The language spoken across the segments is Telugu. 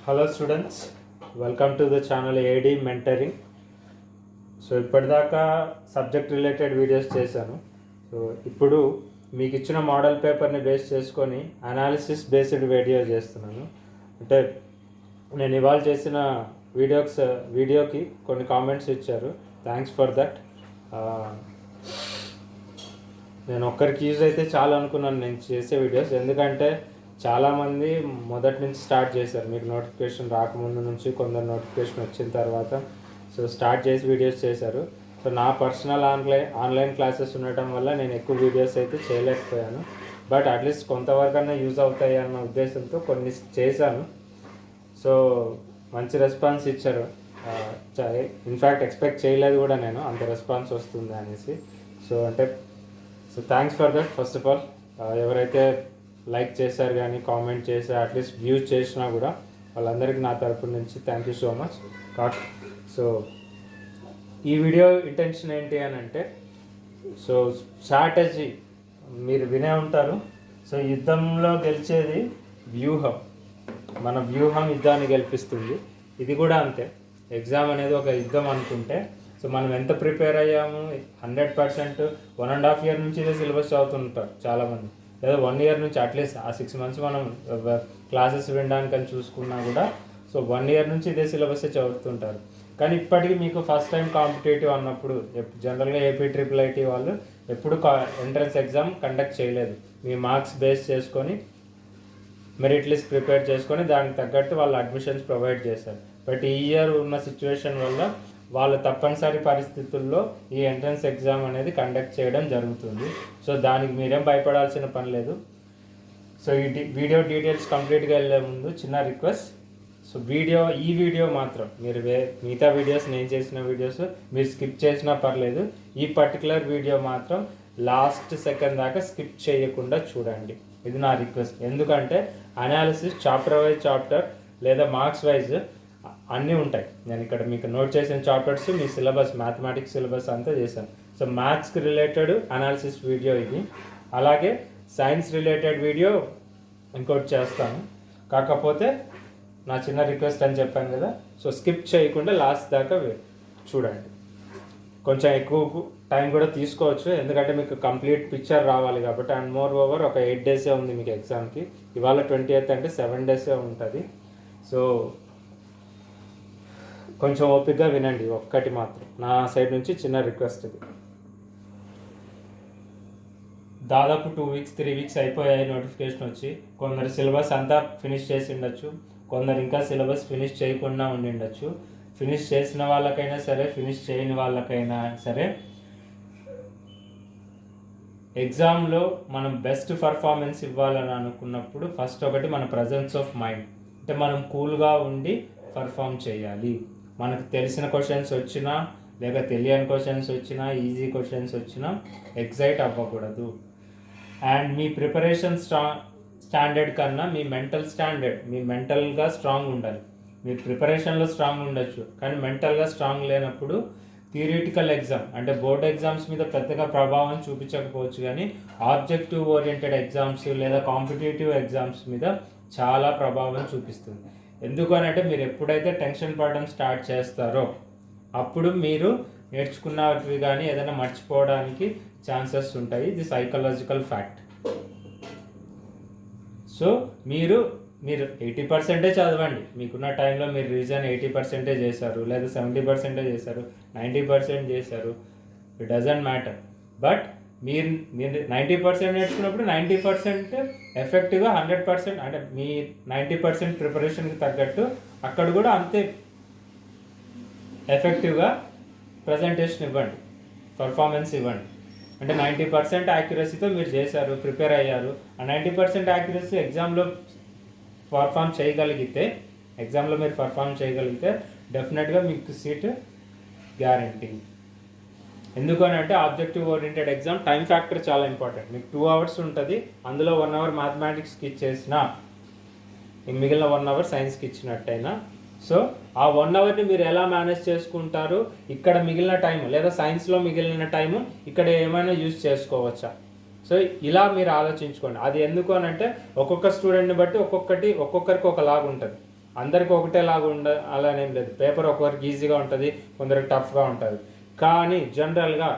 Hello students, welcome to the channel AD mentoring. So ఇప్పటిదాకా సబ్జెక్ట్ రిలేటెడ్ వీడియోస్ చేశాను. సో ఇప్పుడు మీకు ఇచ్చిన మోడల్ పేపర్ని బేస్ చేసుకొని అనాలిసిస్ బేస్డ్ వీడియో చేస్తున్నాను. అంటే నేను ఇవాళ చేసిన వీడియోకి కొన్ని కామెంట్స్ ఇచ్చారు. Thanks for that. నేను ఒక్కరికి యూజ్ అయితే చాలా అనుకున్నాను నేను చేసే వీడియోస్, ఎందుకంటే చాలామంది మొదటి నుంచి స్టార్ట్ చేశారు. మీకు నోటిఫికేషన్ రాకముందు నుంచి కొందరు నోటిఫికేషన్ వచ్చిన తర్వాత స్టార్ట్ చేసి వీడియోస్ చేశారు. సో నా పర్సనల్ ఆన్లైన్ క్లాసెస్ ఉండటం వల్ల నేను ఎక్కువ వీడియోస్ అయితే చేయలేకపోయాను. బట్ అట్లీస్ట్ కొంతవరకన్నా యూజ్ అవుతాయి అన్న ఉద్దేశంతో కొన్ని చేశాను. సో మంచి రెస్పాన్స్ ఇచ్చారు. ఇన్ఫ్యాక్ట్ ఎక్స్పెక్ట్ చేయలేదు కూడా నేను అంత రెస్పాన్స్ వస్తుంది అనేసి. So thanks for that. First of all ఎవరైతే లైక్ చేశారు కానీ కామెంట్ చేశారు, అట్లీస్ట్ వ్యూస్ చేసినా కూడా వాళ్ళందరికీ నా తరపు నుంచి thank you so much. So ఈ వీడియో ఇంటెన్షన్ ఏంటి అని అంటే, సో స్ట్రాటజీ మీరు వినే ఉంటారు. సో యుద్ధంలో గెలిచేది వ్యూహం. మన వ్యూహం యుద్ధాన్ని గెలిపిస్తుంది. ఇది కూడా అంతే. ఎగ్జామ్ అనేది ఒక యుద్ధం అనుకుంటే, సో మనం ఎంత ప్రిపేర్ అయ్యాము 100%. 1.5 year నుంచి ఇదే సిలబస్ చదువుతుంటారు చాలామంది, లేదా 1 year నుంచి అట్లీస్ట్ ఆ 6 months మనం క్లాసెస్ వినడానికి అని చూసుకున్నా కూడా సో 1 year నుంచి ఇదే సిలబస్ చదువుతుంటారు. కానీ ఇప్పటికీ మీకు ఫస్ట్ టైం కాంపిటేటివ్ అన్నప్పుడు జనరల్గా APIIIT వాళ్ళు ఎప్పుడు ఎంట్రన్స్ ఎగ్జామ్ కండక్ట్ చేయలేదు. మీ మార్క్స్ బేస్ చేసుకొని మెరిట్ లిస్ట్ ప్రిపేర్ చేసుకొని దానికి తగ్గట్టు వాళ్ళు అడ్మిషన్స్ ప్రొవైడ్ చేశారు. బట్ ఈ ఇయర్ ఉన్న సిచ్యువేషన్ వల్ల వాళ్ళు తప్పనిసరి పరిస్థితుల్లో ఈ ఎంట్రన్స్ ఎగ్జామ్ అనేది కండక్ట్ చేయడం జరుగుతుంది. సో దానికి మీరేం భయపడాల్సిన పని లేదు. సో ఈ వీడియో డీటెయిల్స్ కంప్లీట్గా వెళ్ళే ముందు చిన్న రిక్వెస్ట్. సో ఈ వీడియో మాత్రం మీరు మిగతా వీడియోస్, నేను చేసిన వీడియోస్ మీరు స్కిప్ చేసినా పర్లేదు. ఈ పర్టికులర్ వీడియో మాత్రం లాస్ట్ సెకండ్ దాకా స్కిప్ చేయకుండా చూడండి. ఇది నా రిక్వెస్ట్. ఎందుకంటే అనాలిసిస్ చాప్టర్ వైజ్ చాప్టర్ లేదా మార్క్స్ వైజ్ అన్నీ ఉంటాయి. నేను ఇక్కడ మీకు నోట్ చేసిన చాప్టర్స్ మీ సిలబస్, మ్యాథమెటిక్స్ సిలబస్ అంతా చేశాను. సో మ్యాథ్స్కి రిలేటెడ్ అనాలిసిస్ వీడియో ఇది. అలాగే సైన్స్ రిలేటెడ్ వీడియో ఇంకోటి చేస్తాను. కాకపోతే నా చిన్న రిక్వెస్ట్ అని చెప్పాను కదా, సో స్కిప్ చేయకుండా లాస్ట్ దాకా చూడండి. కొంచెం ఎక్కువ టైం కూడా తీసుకోవచ్చు, ఎందుకంటే మీకు కంప్లీట్ పిక్చర్ రావాలి కాబట్టి. అండ్ మోర్ ఓవర్ ఒక 8 days ఉంది మీకు ఎగ్జామ్కి. ఇవాళ 20th అంటే 7 days ఉంటుంది. సో కొంచెం ఓపికగా వినండి. ఒక్కటి మాత్రం నా సైడ్ నుంచి చిన్న రిక్వెస్ట్ ఇది. దాదాపు 2 weeks 3 weeks అయిపోయాయి నోటిఫికేషన్ వచ్చి. కొందరు సిలబస్ అంతా ఫినిష్ చేసి ఉండొచ్చు, కొందరు ఇంకా సిలబస్ ఫినిష్ చేయకుండా ఉండిండొచ్చు. ఫినిష్ చేసిన వాళ్ళకైనా సరే, ఫినిష్ చేయని వాళ్ళకైనా సరే, ఎగ్జామ్లో మనం బెస్ట్ పర్ఫార్మెన్స్ ఇవ్వాలని అనుకున్నప్పుడు ఫస్ట్ ఒకటి మన ప్రజెన్స్ ఆఫ్ మైండ్. అంటే మనం కూల్గా ఉండి పర్ఫామ్ చేయాలి. మనకు తెలిసిన క్వశ్చన్స్ వచ్చినా లేక తెలియని క్వశ్చన్స్ వచ్చినా, ఈజీ క్వశ్చన్స్ వచ్చినా ఎగ్జైట్ అవ్వకూడదు. అండ్ మీ ప్రిపరేషన్ స్టాండర్డ్ కన్నా మీ మెంటల్ స్టాండర్డ్, మీ మెంటల్గా స్ట్రాంగ్ ఉండాలి. మీరు ప్రిపరేషన్లో స్ట్రాంగ్ ఉండొచ్చు, కానీ మెంటల్గా స్ట్రాంగ్ లేనప్పుడు థియరిటికల్ ఎగ్జామ్ అంటే బోర్డ్ ఎగ్జామ్స్ మీద పెద్దగా ప్రభావం చూపించకపోవచ్చు, కానీ ఆబ్జెక్టివ్ ఓరియంటెడ్ ఎగ్జామ్స్ లేదా కాంపిటేటివ్ ఎగ్జామ్స్ మీద చాలా ప్రభావం చూపిస్తుంది. ఎందుకు అని అంటే, మీరు ఎప్పుడైతే టెన్షన్ పడడం స్టార్ట్ చేస్తారో అప్పుడు మీరు నేర్చుకున్నవి కానీ ఏదైనా మర్చిపోవడానికి ఛాన్సెస్ ఉంటాయి. ఇది సైకలాజికల్ ఫ్యాక్ట్. సో మీరు 80% చదవండి. మీకున్న టైంలో మీరు రివిజన్ 80% చేశారు, లేదా 70% చేశారు, 90% చేశారు, ఇట్ డజంట్ మ్యాటర్. బట్ మీరు 90% నేర్చుకున్నప్పుడు 90% ఎఫెక్టివ్గా 100% అంటే మీ 90% ప్రిపరేషన్కి తగ్గట్టు అక్కడ కూడా అంతే ఎఫెక్టివ్గా ప్రజెంటేషన్ ఇవ్వండి, పర్ఫార్మెన్స్ ఇవ్వండి. అంటే 90% యాక్యురసీతో మీరు చేశారు, ప్రిపేర్ అయ్యారు. ఆ 90% యాక్యురసీ ఎగ్జామ్లో మీరు పర్ఫామ్ చేయగలిగితే డెఫినెట్గా మీకు సీట్ గ్యారంటీ. ఎందుకు అని అంటే, objective oriented exam time factor చాలా ఇంపార్టెంట్. మీకు 2 hours ఉంటుంది, అందులో 1 hour మ్యాథమెటిక్స్కి ఇచ్చేసిన మిగిలిన 1 hour సైన్స్కి ఇచ్చినట్టయినా, సో ఆ 1 hourని మీరు ఎలా మేనేజ్ చేసుకుంటారు, ఇక్కడ మిగిలిన టైం లేదా సైన్స్లో మిగిలిన టైము ఇక్కడ ఏమైనా యూజ్ చేసుకోవచ్చా? సో ఇలా మీరు ఆలోచించుకోండి. అది ఎందుకు అని అంటే, ఒక్కొక్క స్టూడెంట్ని బట్టి ఒక్కొక్కరికి ఒకలాగా ఉంటుంది. అందరికీ ఒకటేలాగా అలానేం లేదు. పేపర్ ఒకరికి ఈజీగా ఉంటుంది, కొందరికి టఫ్గా ఉంటుంది. కానీ జనరల్గా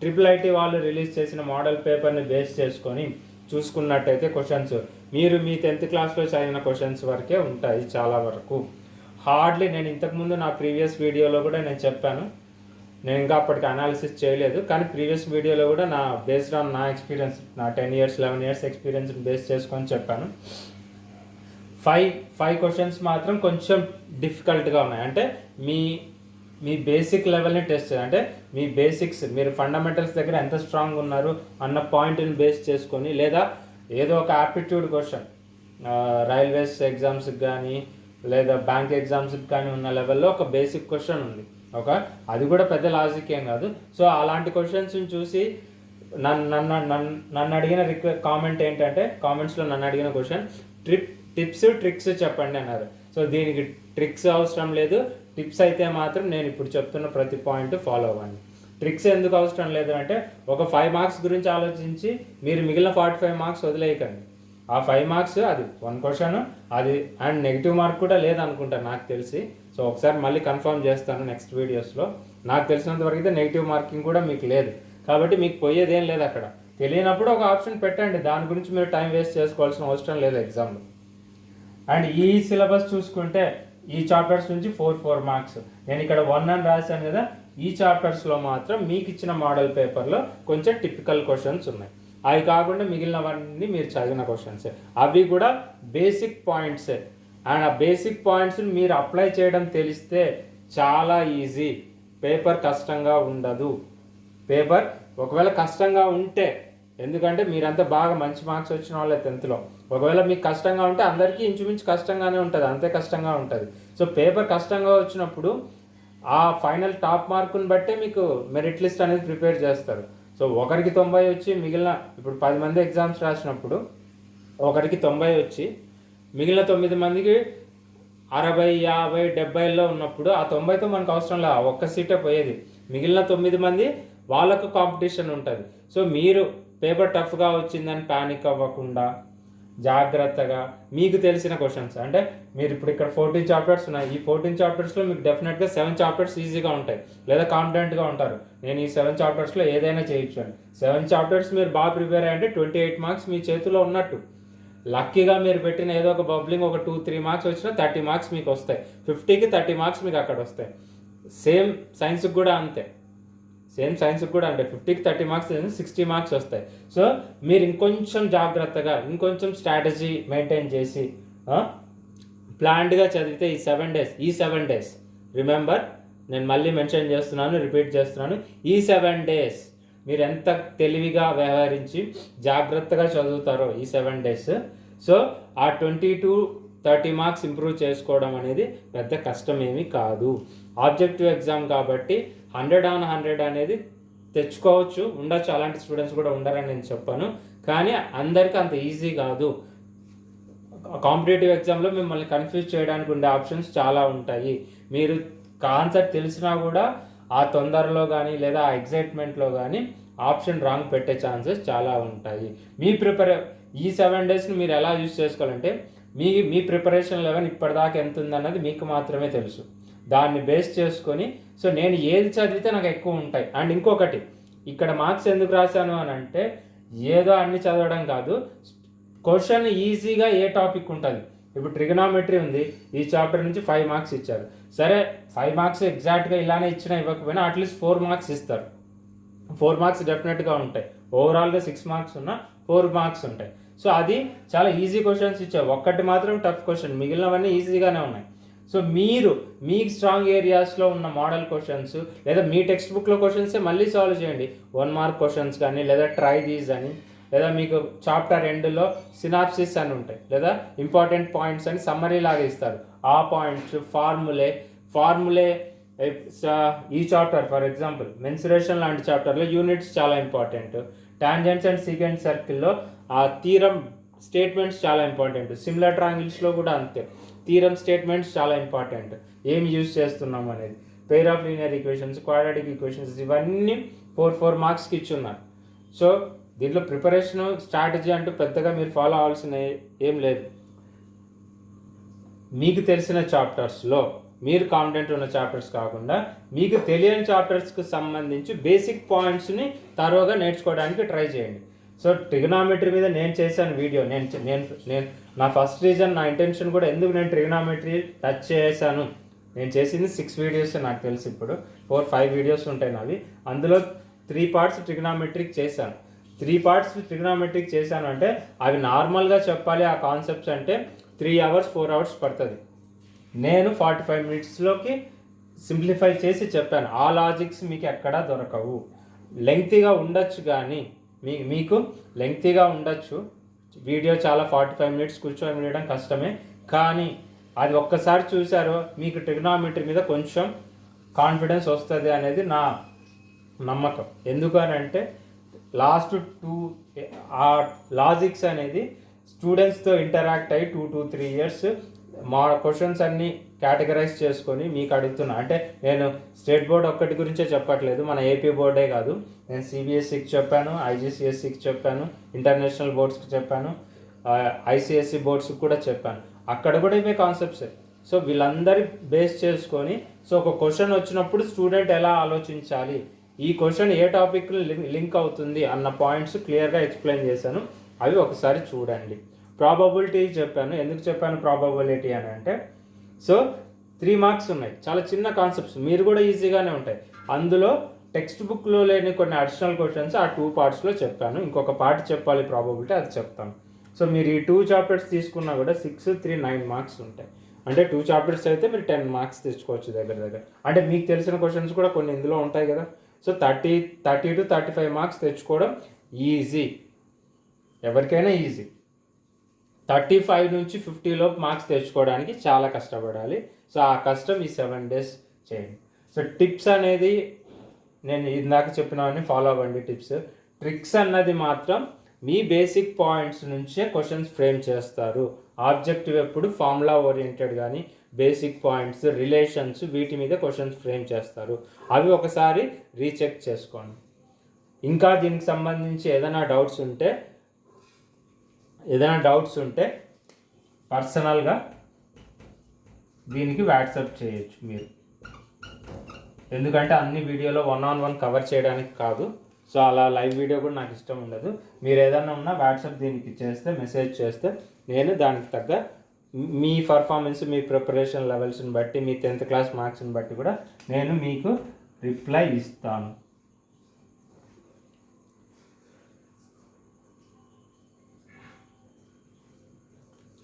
IIIT వాళ్ళు రిలీజ్ చేసిన మోడల్ పేపర్ని బేస్ చేసుకొని చూసుకున్నట్టయితే క్వశ్చన్స్ మీరు మీ 10th క్లాస్లో చదివిన క్వశ్చన్స్ వరకే ఉంటాయి చాలా వరకు. హార్డ్లీ నేను ఇంతకుముందు నా ప్రీవియస్ వీడియోలో కూడా నేను చెప్పాను, నేను ఇంకా అప్పటికి అనాలిసిస్ చేయలేదు, కానీ ప్రీవియస్ వీడియోలో కూడా నా బేస్డ్ ఆన్ నా ఎక్స్పీరియన్స్, నా 10 years 11 years ఎక్స్పీరియన్స్ని బేస్ చేసుకొని చెప్పాను. ఫైవ్ క్వశ్చన్స్ మాత్రం కొంచెం డిఫికల్ట్గా ఉన్నాయి. అంటే మీ బేసిక్ లెవెల్ని టెస్ట్ చేయాలి. అంటే మీ బేసిక్స్, మీరు ఫండమెంటల్స్ దగ్గర ఎంత స్ట్రాంగ్ ఉన్నారు అన్న పాయింట్ని బేస్ చేసుకొని, లేదా ఏదో ఒక యాప్టిట్యూడ్ క్వశ్చన్ రైల్వేస్ ఎగ్జామ్స్కి కానీ లేదా బ్యాంక్ ఎగ్జామ్స్కి కానీ ఉన్న లెవెల్లో ఒక బేసిక్ క్వశ్చన్ ఉంది, అది కూడా పెద్ద లాజిక్ ఏం కాదు. సో అలాంటి క్వశ్చన్స్ని చూసి నన్ను అడిగిన కామెంట్ ఏంటంటే, కామెంట్స్లో నన్ను అడిగిన క్వశ్చన్ టిప్స్ ట్రిక్స్ చెప్పండి అన్నారు. సో దీనికి ట్రిక్స్ అవసరం లేదు, టిప్స్ అయితే మాత్రం నేను ఇప్పుడు చెప్తున్న ప్రతి పాయింట్ ఫాలో అవ్వండి. ట్రిక్స్ ఎందుకు అవసరం లేదు అంటే, ఒక 5 marks గురించి ఆలోచించి మీరు మిగిలిన 45 marks వదిలేయకండి. ఆ 5 marks అది 1 question, అది అండ్ నెగిటివ్ మార్క్ కూడా లేదనుకుంటాను నాకు తెలిసి. సో ఒకసారి మళ్ళీ కన్ఫర్మ్ చేస్తాను నెక్స్ట్ వీడియోస్లో. నాకు తెలిసినంత వరకు అయితే నెగిటివ్ మార్కింగ్ కూడా మీకు లేదు, కాబట్టి మీకు పోయేది ఏం లేదు. అక్కడ తెలియనప్పుడు ఒక ఆప్షన్ పెట్టండి, దాని గురించి మీరు టైం వేస్ట్ చేసుకోవాల్సిన అవసరం లేదు ఎగ్జామ్లో. అండ్ ఈ సిలబస్ చూసుకుంటే ఈ చాప్టర్స్ నుంచి 4 marks, నేను ఇక్కడ 1 అని రాశాను కదా, ఈ చాప్టర్స్లో మాత్రం మీకు ఇచ్చిన మోడల్ పేపర్లో కొంచెం టిపికల్ క్వశ్చన్స్ ఉన్నాయి. అవి కాకుండా మిగిలినవన్నీ మీరు చదివిన క్వశ్చన్సే, అవి కూడా బేసిక్ పాయింట్సే. అండ్ ఆ బేసిక్ పాయింట్స్ని మీరు అప్లై చేయడం తెలిస్తే చాలా ఈజీ. పేపర్ కష్టంగా ఉండదు. పేపర్ ఒకవేళ కష్టంగా ఉంటే, ఎందుకంటే మీరంతా బాగా మంచి మార్క్స్ వచ్చిన వాళ్ళే 10thలో, ఒకవేళ మీకు కష్టంగా ఉంటే అందరికీ ఇంచుమించు కష్టంగానే ఉంటుంది, అంతే కష్టంగా ఉంటుంది. సో పేపర్ కష్టంగా వచ్చినప్పుడు ఆ ఫైనల్ టాప్ మార్కుని బట్టే మీకు మెరిట్ లిస్ట్ అనేది ప్రిపేర్ చేస్తారు. సో ఒకరికి 90 వచ్చి మిగిలిన, ఇప్పుడు 10 మంది ఎగ్జామ్స్ రాసినప్పుడు ఒకరికి 90 వచ్చి మిగిలిన 9 మందికి 60, 50, 70లో ఉన్నప్పుడు ఆ 90తో మనకు అవసరం లేదు, ఒక్క సీటే పోయేది. మిగిలిన 9 మంది వాళ్ళకు కాంపిటీషన్ ఉంటుంది. సో మీరు పేపర్ టఫ్గా వచ్చిందని ప్యానిక్ అవ్వకుండా జాగ్రత్తగా మీకు తెలిసిన క్వశ్చన్స్, అంటే మీరు ఇప్పుడు ఇక్కడ 14 చాప్టర్స్ ఉన్నాయి, ఈ 14 చాప్టర్స్లో మీకు డెఫినెట్గా 7 చాప్టర్స్ ఈజీగా ఉంటాయి, లేదా కాన్ఫిడెంట్గా ఉంటారు నేను ఈ 7 చాప్టర్స్లో ఏదైనా చేయొచ్చు అని. 7 చాప్టర్స్ మీరు బాగా ప్రిపేర్ అయ్యంటే 28 marks మీ చేతిలో ఉన్నట్టు. లక్కీగా మీరు పెట్టిన ఏదో ఒక బబ్లింగ్ ఒక 2-3 marks వచ్చినా 30 marks మీకు వస్తాయి. 50కి 30 marks మీకు అక్కడ వస్తాయి. సేమ్ సైన్స్కి కూడా అంతే, 50కి 30 marks 60 marks వస్తాయి. సో మీరు ఇంకొంచెం జాగ్రత్తగా, ఇంకొంచెం స్ట్రాటజీ మెయింటైన్ చేసి ప్లాన్డ్గా చదివితే ఈ 7 days రిమెంబర్, నేను మళ్ళీ మెన్షన్ చేస్తున్నాను, రిపీట్ చేస్తున్నాను, ఈ 7 days మీరు ఎంత తెలివిగా వ్యవహరించి జాగ్రత్తగా చదువుతారో ఈ 7 days, సో ఆ 20-30 marks ఇంప్రూవ్ చేసుకోవడం అనేది పెద్ద కష్టమేమీ కాదు. ఆబ్జెక్టివ్ ఎగ్జామ్ కాబట్టి 100 on 100 అనేది తెచ్చుకోవచ్చు, ఉండొచ్చు, అలాంటి స్టూడెంట్స్ కూడా ఉండరని నేను చెప్పాను, కానీ అందరికీ అంత ఈజీ కాదు. కాంపిటేటివ్ ఎగ్జామ్లో మిమ్మల్ని కన్ఫ్యూజ్ చేయడానికి ఉండే ఆప్షన్స్ చాలా ఉంటాయి. మీరు కాన్సెప్ట్ తెలిసినా కూడా ఆ తొందరలో కానీ లేదా ఆ ఎగ్జైట్మెంట్లో కానీ ఆప్షన్ రాంగ్ పెట్టే ఛాన్సెస్ చాలా ఉంటాయి. ఈ 7 daysని మీరు ఎలా యూజ్ చేసుకోవాలంటే, మీ ప్రిపరేషన్ లెవెల్ ఇప్పటిదాకా ఎంత ఉందన్నది మీకు మాత్రమే తెలుసు. దాన్ని బేస్ చేసుకొని, సో నేను ఏది చదివితే నాకు ఎక్కువ ఉంటాయి. అండ్ ఇంకొకటి, ఇక్కడ మార్క్స్ ఎందుకు రాశాను అని అంటే, ఏదో అన్ని చదవడం కాదు, క్వశ్చన్ ఈజీగా ఏ టాపిక్ ఉంటుంది. ఇప్పుడు ట్రిగనామెట్రీ ఉంది, ఈ చాప్టర్ నుంచి 5 marks ఇచ్చారు. సరే 5 marks ఎగ్జాక్ట్గా ఇలానే ఇచ్చినా ఇవ్వకపోయినా అట్లీస్ట్ 4 marks ఇస్తారు. 4 marks డెఫినెట్గా ఉంటాయి. ఓవరాల్గా 6 marks ఉన్నా 4 marks ఉంటాయి. సో అది చాలా ఈజీ క్వశ్చన్స్ ఇచ్చారు, ఒక్కటి మాత్రం టఫ్ క్వశ్చన్, మిగిలినవన్నీ ఈజీగానే ఉన్నాయి. సో మీరు మీకు స్ట్రాంగ్ ఏరియాస్లో ఉన్న మోడల్ క్వశ్చన్స్ లేదా మీ టెక్స్ట్ బుక్లో క్వశ్చన్సే మళ్ళీ సాల్వ్ చేయండి. 1 mark క్వశ్చన్స్ కానీ, లేదా ట్రై దీస్ అని, లేదా మీకు చాప్టర్ ఎండ్లో సినాప్సిస్ అని ఉంటాయి, లేదా ఇంపార్టెంట్ పాయింట్స్ అని సమ్మరీ లాగా ఇస్తారు. ఆ పాయింట్స్, ఫార్ములే ఈ చాప్టర్ ఫర్ ఎగ్జాంపుల్ మెన్సురేషన్ లాంటి చాప్టర్లో యూనిట్స్ చాలా ఇంపార్టెంట్. టాంజెంట్స్ అండ్ సీకెంట్ సర్కిల్లో ఆ థీరం స్టేట్మెంట్స్ చాలా ఇంపార్టెంట్. సిమిలర్ ట్రయాంగిల్స్లో కూడా అంతే, థీరం స్టేట్మెంట్స్ చాలా ఇంపార్టెంట్. ఏం యూజ్ చేస్తున్నాం అనేది, pair of linear equations, quadratic equations, ఇవన్నీ 4 మార్క్స్కి ఇచ్చున్నారు. సో దీంట్లో ప్రిపరేషన్ స్ట్రాటజీ అంటూ పెద్దగా మీరు ఫాలో అవ్వాల్సిన ఏం లేదు. మీకు తెలిసిన చాప్టర్స్లో మీరు కాంపిటెంట్ ఉన్న చాప్టర్స్ కాకుండా మీకు తెలియని చాప్టర్స్కి సంబంధించి బేసిక్ పాయింట్స్ని తరోగా నేర్చుకోవడానికి ట్రై చేయండి. సో ట్రిగనామెట్రీ మీద నేను చేశాను వీడియో. నేను నా ఫస్ట్ రీజన్, నా ఇంటెన్షన్ కూడా ఎందుకు నేను ట్రిగనామెట్రీ టచ్ చేశాను, నేను చేసింది 6 వీడియోస్ నాకు తెలిసి, ఇప్పుడు 4-5 వీడియోస్ ఉంటాయి నావి. అందులో 3 పార్ట్స్ ట్రిగనామెట్రీకి చేశాను. 3 పార్ట్స్ ట్రిగనామెట్రీకి చేశాను అంటే అవి నార్మల్గా చెప్పాలి ఆ కాన్సెప్ట్స్ అంటే 3 అవర్స్ 4 అవర్స్ పడుతుంది. నేను 45 మినిట్స్లోకి సింప్లిఫై చేసి చెప్పాను. ఆ లాజిక్స్ మీకు ఎక్కడా దొరకవు. లెంగ్తీగా ఉండొచ్చు, కానీ మీకు లెంగ్తీగా ఉండొచ్చు వీడియో, చాలా 45 మినిట్స్ కూర్చొని వినడం కష్టమే. కానీ అది ఒక్కసారి చూసారో మీకు ట్రిగనామెట్రీ మీద కొంచెం కాన్ఫిడెన్స్ వస్తుంది అనేది నా నమ్మకం. ఎందుకనంటే లాస్ట్ 2 ఆ లాజిక్స్ అనేది స్టూడెంట్స్తో ఇంటరాక్ట్ అయ్యి 2 to 3 ఇయర్స్ మా క్వశ్చన్స్ అన్నీ కేటగరైజ్ చేసుకొని మీకు అడుగుతున్నా. అంటే నేను స్టేట్ బోర్డ్ ఒక్కటి గురించే చెప్పట్లేదు, మన ఏపీ బోర్డే కాదు, నేను సిబిఎస్సికి చెప్పాను, ఐజీసీఎస్సికి చెప్పాను, ఇంటర్నేషనల్ బోర్డ్స్కి చెప్పాను, ఐసిఎస్సి బోర్డ్స్కి కూడా చెప్పాను. అక్కడ కూడా ఇవే కాన్సెప్ట్సే. సో వీళ్ళందరి బేస్ చేసుకొని, సో ఒక క్వశ్చన్ వచ్చినప్పుడు స్టూడెంట్ ఎలా ఆలోచించాలి, ఈ క్వశ్చన్ ఏ టాపిక్ లింక్ అవుతుంది అన్న పాయింట్స్ క్లియర్గా ఎక్స్ప్లెయిన్ చేశాను. అవి ఒకసారి చూడండి. ప్రాబబిలిటీ చెప్పాను. ఎందుకు చెప్పాను ప్రాబబిలిటీ అని అంటే, సో 3 మార్క్స్ ఉన్నాయి, చాలా చిన్న కాన్సెప్ట్స్, మీరు కూడా ఈజీగానే ఉంటాయి. అందులో టెక్స్ట్ బుక్లో లేని కొన్ని అడిషనల్ క్వశ్చన్స్ ఆ 2 పార్ట్స్లో చెప్పాను. ఇంకొక పార్ట్ చెప్పాలి ప్రాబబిలిటీ, అది చెప్తాను. సో మీరు ఈ 2 చాప్టర్స్ తీసుకున్నా కూడా 6, 3, 9 మార్క్స్ ఉంటాయి. అంటే 2 చాప్టర్స్ అయితే మీరు 10 మార్క్స్ తెచ్చుకోవచ్చు దగ్గర. అంటే మీకు తెలిసిన క్వశ్చన్స్ కూడా కొన్ని ఇందులో ఉంటాయి కదా. సో 30 to 35 మార్క్స్ తెచ్చుకోవడం ఈజీ, ఎవరికైనా ఈజీ. 35 నుంచి 50 లోపు మార్క్స్ తెచ్చుకోవడానికి చాలా కష్టపడాలి. సో ఆ కష్టం ఈ 7 days చేయండి. సో టిప్స్ అనేది నేను ఇందాక చెప్పినవన్నీ ఫాలో అవ్వండి. టిప్స్, ట్రిక్స్ అన్నది మాత్రం మీ బేసిక్ పాయింట్స్ నుంచే క్వశ్చన్స్ ఫ్రేమ్ చేస్తారు. ఆబ్జెక్టివ్ ఎప్పుడు ఫార్ములా ఓరియంటెడ్, కానీ బేసిక్ పాయింట్స్, రిలేషన్స్, వీటి మీద క్వశ్చన్స్ ఫ్రేమ్ చేస్తారు. అవి ఒకసారి రీచెక్ చేసుకోండి. ఇంకా దీనికి సంబంధించి ఏదైనా డౌట్స్ ఉంటే పర్సనల్గా దీనికి వాట్సాప్ చేయొచ్చు మీరు. ఎందుకంటే అన్ని వీడియోలో 1-on-1 కవర్ చేయడానికి కాదు. సో అలా లైవ్ వీడియో కూడా నాకు ఇష్టం ఉండదు. మీరు ఏదైనా ఉన్నా వాట్సాప్ దీనికి చేస్తే, మెసేజ్ చేస్తే నేను దానికి తగ్గ మీ పర్ఫార్మెన్స్, మీ ప్రిపరేషన్ లెవెల్స్ని బట్టి, మీ 10th క్లాస్ మార్క్స్ని బట్టి కూడా నేను మీకు రిప్లై ఇస్తాను.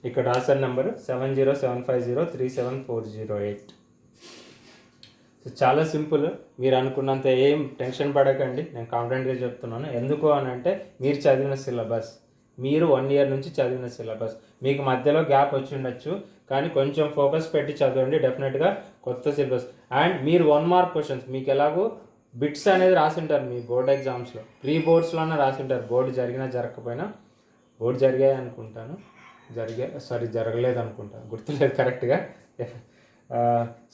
ఇక్కడ రాసిన నెంబరు 7075037408. సో చాలా సింపుల్, మీరు అనుకున్నంత ఏం టెన్షన్ పడకండి, నేను కాన్ఫిడెంట్గా చెప్తున్నాను. ఎందుకు అని అంటే మీరు చదివిన సిలబస్, మీరు 1 year నుంచి చదివిన సిలబస్, మీకు మధ్యలో గ్యాప్ వచ్చి ఉండొచ్చు, కానీ కొంచెం ఫోకస్ పెట్టి చదవండి, డెఫినెట్గా కొత్త సిలబస్. అండ్ మీరు 1 mark క్వశ్చన్స్ మీకు ఎలాగో బిట్స్ అనేది రాసింటారు మీ బోర్డ్ ఎగ్జామ్స్లో, ప్రీ బోర్డ్స్లోనే రాసింటారు. బోర్డు జరిగినా జరగకపోయినా, బోర్డు జరిగాయి అనుకుంటాను, జరగలేదు అనుకుంటాను, గుర్తులేదు కరెక్ట్గా.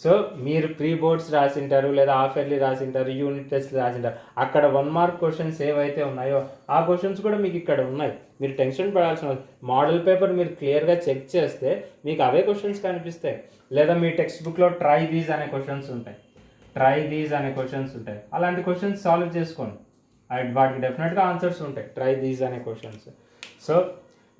సో మీరు ప్రీ బోర్డ్స్ రాసింటారు, లేదా హాఫ్ ఇయర్లీ రాసింటారు, యూనిట్ టెస్ట్ రాసింటారు. అక్కడ 1 mark క్వశ్చన్స్ ఏవైతే ఉన్నాయో ఆ క్వశ్చన్స్ కూడా మీకు ఇక్కడ ఉన్నాయి. మీరు టెన్షన్ పడాల్సిన మోడల్ పేపర్ మీరు క్లియర్గా చెక్ చేస్తే మీకు అవే క్వశ్చన్స్ కనిపిస్తాయి. లేదా మీ టెక్స్ట్ బుక్లో ట్రై దీస్ అనే క్వశ్చన్స్ ఉంటాయి, అలాంటి క్వశ్చన్స్ సాల్వ్ చేసుకోండి. వాటికి డెఫినెట్గా ఆన్సర్స్ ఉంటాయి, ట్రై దీస్ అనే క్వశ్చన్స్. సో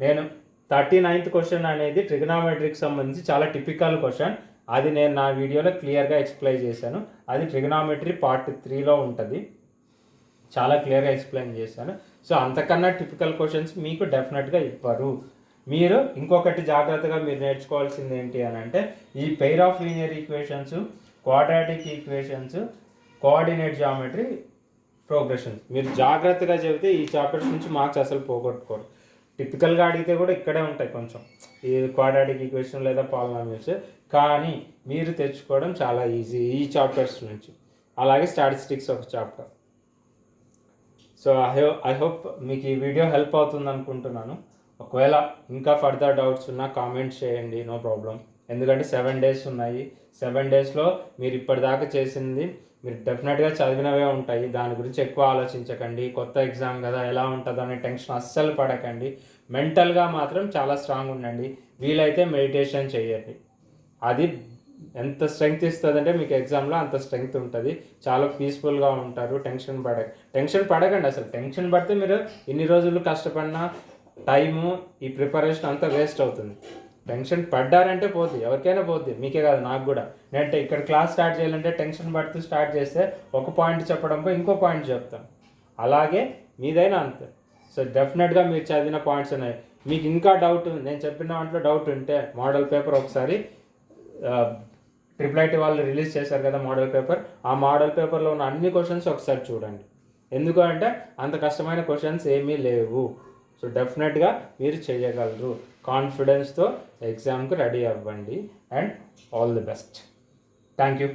నేను 39th క్వశ్చన్ అనేది ట్రిగనామెట్రీకి సంబంధించి చాలా టిపికల్ క్వశ్చన్, అది నేను నా వీడియోలో క్లియర్గా ఎక్స్ప్లెయిన్ చేశాను. అది ట్రిగనామెట్రీ పార్ట్ 3లో ఉంటుంది, చాలా క్లియర్గా ఎక్స్ప్లెయిన్ చేశాను. సో అంతకన్నా టిపికల్ క్వశ్చన్స్ మీకు డెఫినెట్గా ఇవ్వరు. మీరు ఇంకొకటి జాగ్రత్తగా మీరు నేర్చుకోవాల్సింది ఏంటి అని అంటే, ఈ pair of linear equations, quadratic equations, coordinate geometry, progressions మీరు జాగ్రత్తగా చెబితే ఈ చాప్టర్స్ నుంచి మార్క్స్ అసలు పోగొట్టుకోరు. టిపికల్గా అడిగితే కూడా ఇక్కడే ఉంటాయి కొంచెం, ఈ క్వాడ్రాటిక్ ఈక్వేషన్ లేదా పాలినామియల్స్, కానీ మీరు తెచ్చుకోవడం చాలా ఈజీ ఈ చాప్టర్స్ నుంచి. అలాగే స్టాటిస్టిక్స్ ఒక చాప్టర్. సో ఐ హోప్ మీకు ఈ వీడియో హెల్ప్ అవుతుంది అనుకుంటున్నాను. ఒకవేళ ఇంకా ఫర్దర్ డౌట్స్ ఉన్నా కామెంట్ చేయండి, నో ప్రాబ్లం. ఎందుకంటే 7 days ఉన్నాయి, 7 daysలో మీరు ఇప్పటిదాకా చేసింది మీరు డెఫినెట్గా చదివినవే ఉంటాయి. దాని గురించి ఎక్కువ ఆలోచించకండి. కొత్త ఎగ్జామ్ కదా, ఎలా ఉంటుందో అనే టెన్షన్ అస్సలు పడకండి. మెంటల్గా మాత్రం చాలా స్ట్రాంగ్ ఉండండి. వీలైతే మెడిటేషన్ చేయండి. అది ఎంత స్ట్రెంగ్త్ ఇస్తుంది అంటే మీకు ఎగ్జామ్లో అంత స్ట్రెంగ్త్ ఉంటుంది. చాలా పీస్ఫుల్గా ఉంటారు. టెన్షన్ పడకండి. అసలు టెన్షన్ పడితే మీరు ఇన్ని రోజులు కష్టపడిన టైము ఈ ప్రిపరేషన్ అంతా వేస్ట్ అవుతుంది. టెన్షన్ పడ్డారంటే పోద్ది, ఎవరికైనా పోద్ది, మీకే కాదు నాకు కూడా. నేను ఇక్కడ క్లాస్ స్టార్ట్ చేయాలంటే టెన్షన్ పడుతూ స్టార్ట్ చేస్తే ఒక పాయింట్ చెప్పడంపై ఇంకో పాయింట్ చెప్తాను. అలాగే మీదైనా అంతే. సో డెఫినెట్గా మీరు చదివిన పాయింట్స్ ఉన్నాయి. మీకు ఇంకా డౌట్, నేను చెప్పిన దాంట్లో డౌట్ ఉంటే మోడల్ పేపర్ ఒకసారి IIIT వాళ్ళు రిలీజ్ చేశారు కదా మోడల్ పేపర్, ఆ మోడల్ పేపర్లో ఉన్న అన్ని క్వశ్చన్స్ ఒకసారి చూడండి. ఎందుకంటే అంత కష్టమైన క్వశ్చన్స్ ఏమీ లేవు. సో డెఫినెట్గా మీరు చేయగలరు. కాన్ఫిడెన్స్తో ఎగ్జామ్కి రెడీ అవ్వండి. And all the best. Thank you.